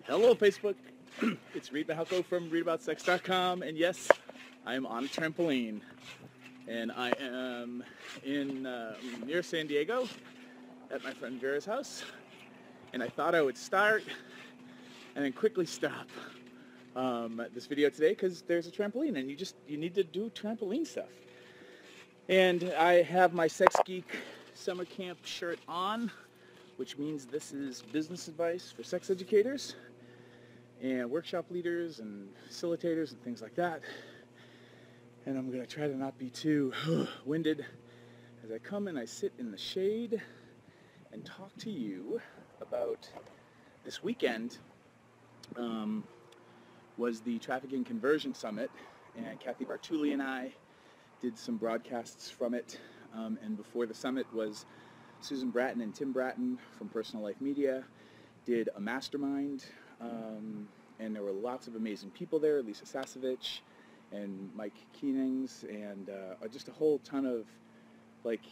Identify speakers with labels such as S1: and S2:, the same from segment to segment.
S1: Hello, Facebook. It's Reid from readaboutsex.com, and yes, I am on a trampoline, and I am in near San Diego at my friend Vera's house, and I thought I would start and then quickly stop this video today because there's a trampoline, and you need to do trampoline stuff. And I have my Sex Geek summer camp shirt on, which means this is business advice for sex educators and workshop leaders and facilitators and things like that. And I'm going to try to not be too winded as I come and I sit in the shade and talk to you about this weekend. Was the Trafficking Conversion Summit, and Kathy Bartuli and I did some broadcasts from it. And before the summit was Susan Bratton and Tim Bratton from Personal Life Media did a mastermind, and there were lots of amazing people there, Lisa Sasevich and Mike Keenings, and just a whole ton of like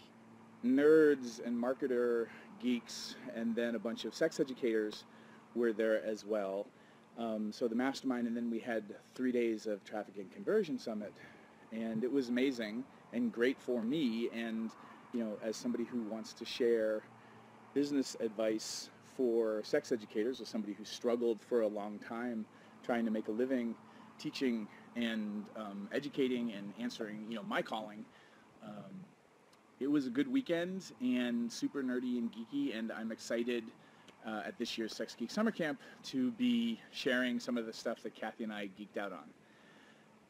S1: nerds and marketer geeks, and then a bunch of sex educators were there as well. So the mastermind, and then we had 3 days of Trafficking Conversion Summit, and it was amazing and great for me, and as somebody who wants to share business advice for sex educators, or somebody who struggled for a long time trying to make a living teaching and educating and answering my calling. It was a good weekend and super nerdy and geeky, and I'm excited at this year's Sex Geek Summer Camp to be sharing some of the stuff that Kathy and I geeked out on.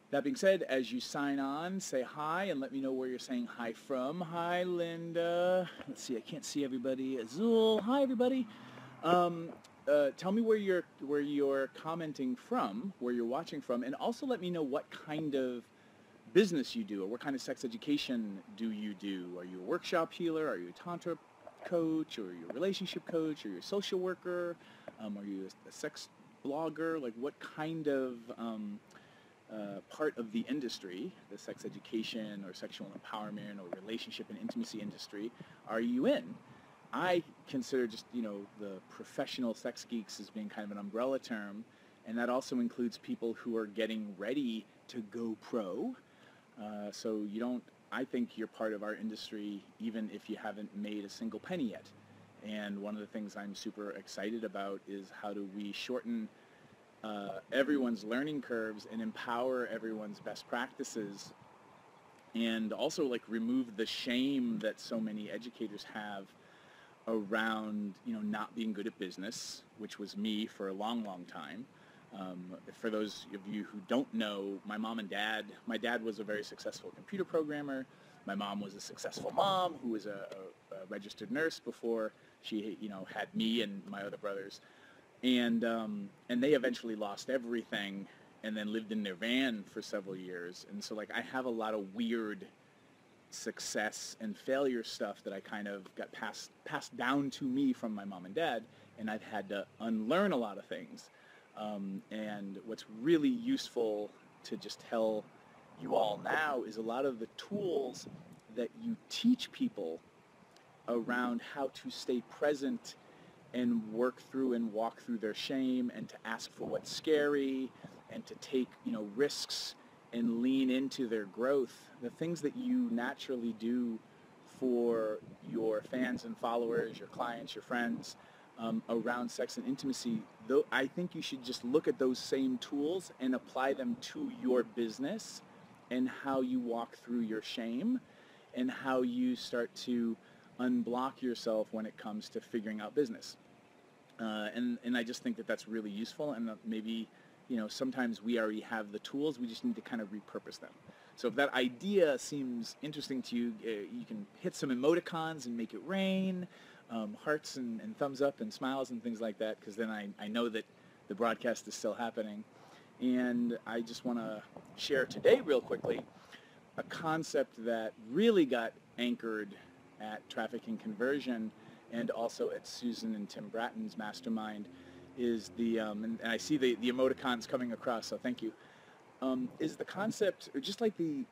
S1: That being said, as you sign on, say hi and let me know where you're saying hi from. Hi, Linda. Let's see, I can't see everybody. Azull. Hi, everybody. Tell me where you're commenting from, where you're watching from, and also let me know what kind of business you do, or what kind of sex education do you do. Are you a workshop healer? Are you a tantra coach? Or are you a relationship coach? Are you a social worker? Are you a sex blogger? Like, what kind of part of the industry, the sex education or sexual empowerment or relationship and intimacy industry, are you in? I consider just, the professional sex geeks as being kind of an umbrella term, and that also includes people who are getting ready to go pro. So I think you're part of our industry even if you haven't made a single penny yet. And one of the things I'm super excited about is how do we shorten everyone's learning curves and empower everyone's best practices, and also remove the shame that so many educators have around not being good at business, which was me for a long time. For those of you who don't know, my dad was a very successful computer programmer. My mom was a successful mom who was a registered nurse before she had me and my other brothers. And they eventually lost everything and then lived in their van for several years. And so I have a lot of weird success and failure stuff that I kind of got passed down to me from my mom and dad, and I've had to unlearn a lot of things. And what's really useful to just tell you all now is a lot of the tools that you teach people around how to stay present and work through and walk through their shame, and to ask for what's scary, and to take risks and lean into their growth. The things that you naturally do for your fans and followers, your clients, your friends, around sex and intimacy, though, I think you should just look at those same tools and apply them to your business, and how you walk through your shame, and how you start to unblock yourself when it comes to figuring out business. And I just think that that's really useful, and maybe sometimes we already have the tools, we just need to kind of repurpose them. So if that idea seems interesting to you, you can hit some emoticons and make it rain, hearts and thumbs up and smiles and things like that, because then I know that the broadcast is still happening. And I just want to share today real quickly a concept that really got anchored at Trafficking Conversion and also at Susan and Tim Bratton's mastermind, is the, and I see the emoticons coming across, so thank you, is the concept, or just like the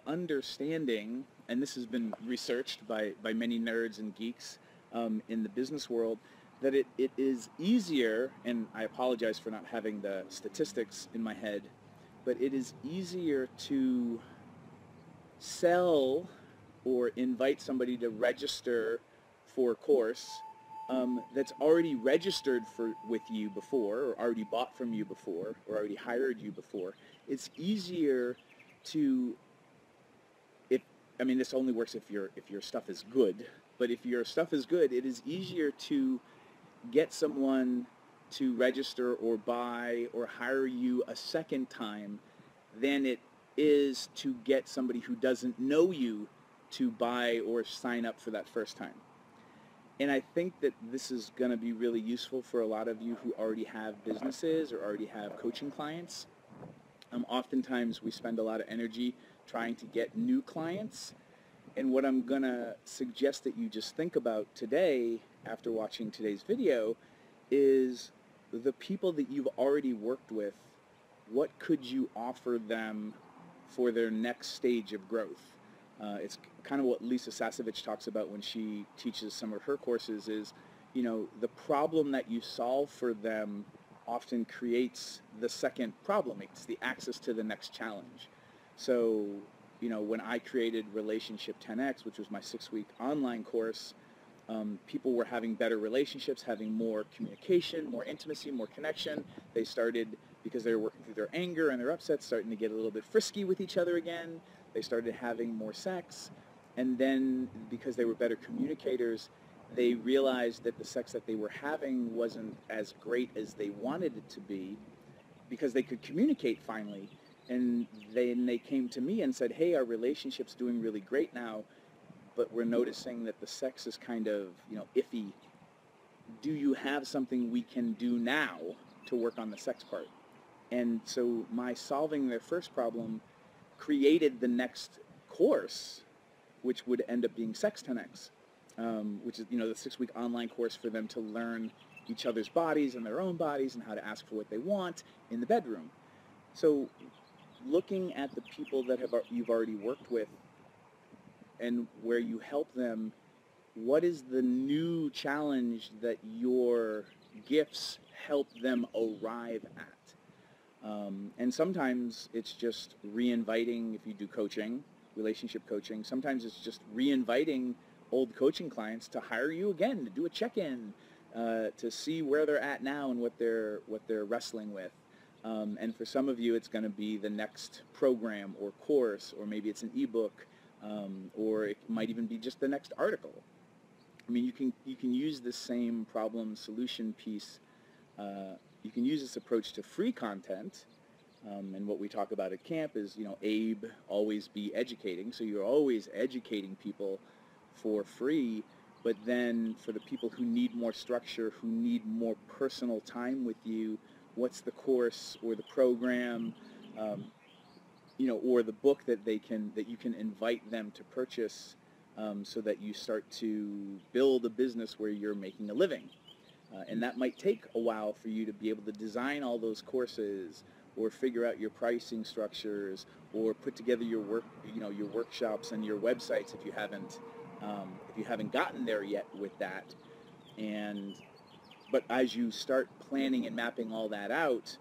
S1: understanding, and this has been researched by many nerds and geeks in the business world, that it is easier, and I apologize for not having the statistics in my head, but it is easier to sell or invite somebody to register for a course that's already registered with you before, or already bought from you before, or already hired you before. It's easier to, I mean, this only works if your stuff is good, but if your stuff is good, it is easier to get someone to register or buy or hire you a second time than it is to get somebody who doesn't know you to buy or sign up for that first time. And I think that this is going to be really useful for a lot of you who already have businesses or already have coaching clients. Oftentimes we spend a lot of energy trying to get new clients. And what I'm going to suggest that you just think about today, after watching today's video, is the people that you've already worked with, what could you offer them for their next stage of growth? It's kind of what Lisa Sasevich talks about when she teaches some of her courses is, the problem that you solve for them often creates the second problem. It's the access to the next challenge. So, when I created Relationship 10X, which was my 6-week online course, people were having better relationships, having more communication, more intimacy, more connection. They started, because they were working through their anger and their upsets, starting to get a little bit frisky with each other again. They started having more sex. And then, because they were better communicators, they realized that the sex that they were having wasn't as great as they wanted it to be, because they could communicate finally. And then they came to me and said, hey, our relationship's doing really great now, but we're noticing that the sex is kind of, iffy. Do you have something we can do now to work on the sex part? And so my solving their first problem created the next course, which would end up being Sex 10X, which is, the 6-week online course for them to learn each other's bodies and their own bodies and how to ask for what they want in the bedroom. So looking at the people that you've already worked with and where you help them, what is the new challenge that your gifts help them arrive at? And sometimes it's just re-inviting, if you do coaching, relationship coaching, sometimes it's just re-inviting old coaching clients to hire you again, to do a check-in, to see where they're at now and what they're wrestling with. And for some of you, it's going to be the next program or course, or maybe it's an ebook, or it might even be just the next article. I mean, you can use the same problem solution piece. You can use this approach to free content, and what we talk about at camp is, Abe, always be educating. So you're always educating people for free, but then for the people who need more structure, who need more personal time with you, what's the course or the program, or the book that you can invite them to purchase, so that you start to build a business where you're making a living. And that might take a while for you to be able to design all those courses, or figure out your pricing structures, or put together your workshops and your websites if you haven't gotten there yet with that. But as you start planning and mapping all that out,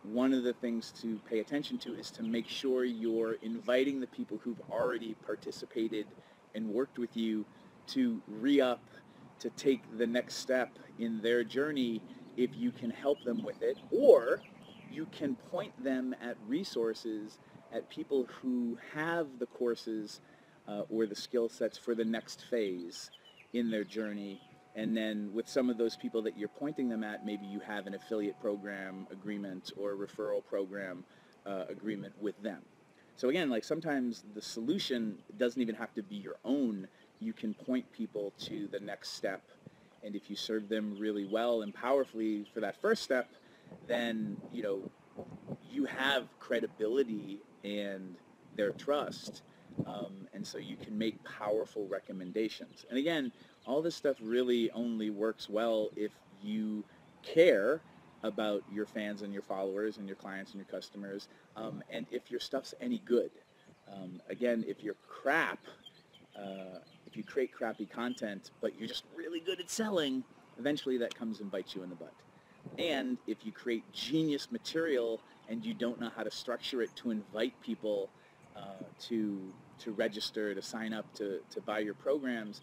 S1: one of the things to pay attention to is to make sure you're inviting the people who've already participated and worked with you to re-up, to take the next step in their journey if you can help them with it, or you can point them at resources, at people who have the courses or the skill sets for the next phase in their journey. And then with some of those people that you're pointing them at, maybe you have an affiliate program agreement or a referral program agreement with them. So again, like sometimes the solution doesn't even have to be your own. You can point people to the next step. And if you serve them really well and powerfully for that first step, then, you have credibility and their trust. And so you can make powerful recommendations. And again, all this stuff really only works well if you care about your fans and your followers and your clients and your customers, and if your stuff's any good. Again, if you're crap, if you create crappy content, but you're just really good at selling, eventually that comes and bites you in the butt. And if you create genius material and you don't know how to structure it to invite people to register, to sign up, to buy your programs,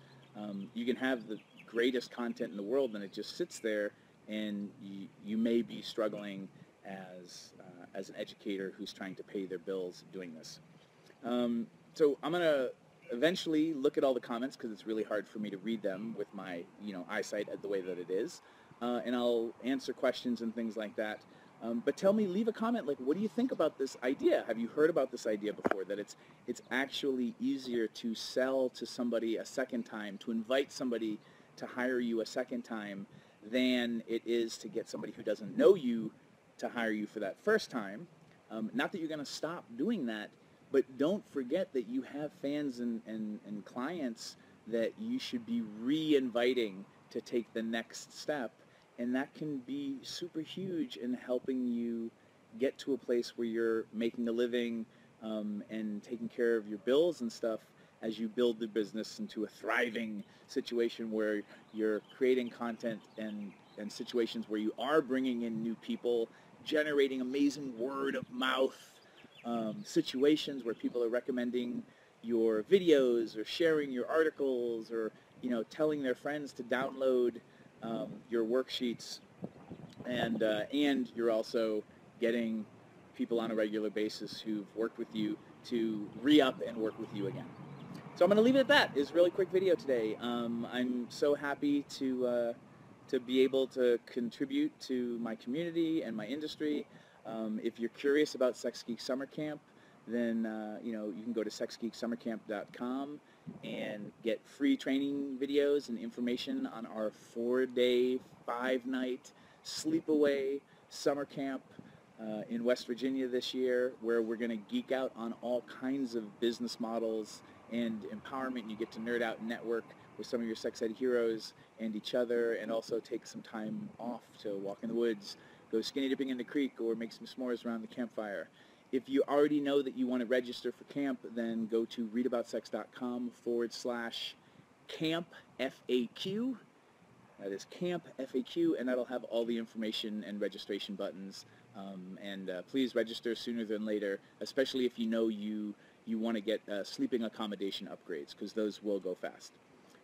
S1: you can have the greatest content in the world and it just sits there, and you may be struggling as an educator who's trying to pay their bills doing this. So I'm going to eventually look at all the comments because it's really hard for me to read them with my eyesight the way that it is. And I'll answer questions and things like that. But tell me, leave a comment, like, what do you think about this idea? Have you heard about this idea before, that it's actually easier to sell to somebody a second time, to invite somebody to hire you a second time, than it is to get somebody who doesn't know you to hire you for that first time? Not that you're going to stop doing that, but don't forget that you have fans and clients that you should be re-inviting to take the next step. And that can be super huge in helping you get to a place where you're making a living and taking care of your bills and stuff as you build the business into a thriving situation where you're creating content and situations where you are bringing in new people, generating amazing word of mouth situations where people are recommending your videos or sharing your articles or telling their friends to download your worksheets, and you're also getting people on a regular basis who've worked with you to re-up and work with you again. So I'm going to leave it at that. It's a really quick video today. I'm so happy to be able to contribute to my community and my industry. If you're curious about Sex Geek Summer Camp, then you can go to sexgeeksummercamp.com and get free training videos and information on our 4-day, 5-night sleepaway summer camp in West Virginia this year, where we're going to geek out on all kinds of business models and empowerment. You get to nerd out and network with some of your sex ed heroes and each other, and also take some time off to walk in the woods, go skinny dipping in the creek, or make some s'mores around the campfire. If you already know that you want to register for camp, then go to readaboutsex.com/camp FAQ. That is camp FAQ, and that'll have all the information and registration buttons. Please register sooner than later, especially if you know you want to get sleeping accommodation upgrades, because those will go fast.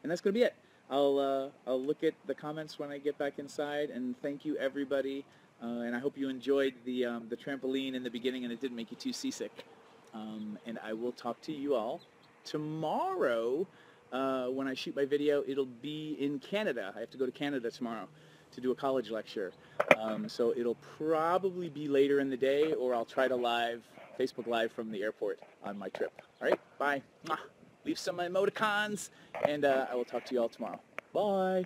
S1: And that's going to be it. I'll look at the comments when I get back inside, and thank you everybody. And I hope you enjoyed the trampoline in the beginning and it didn't make you too seasick. And I will talk to you all tomorrow when I shoot my video. It'll be in Canada. I have to go to Canada tomorrow to do a college lecture. So it'll probably be later in the day, or I'll try to Facebook Live from the airport on my trip. All right, bye. Leave some emoticons, and I will talk to you all tomorrow. Bye.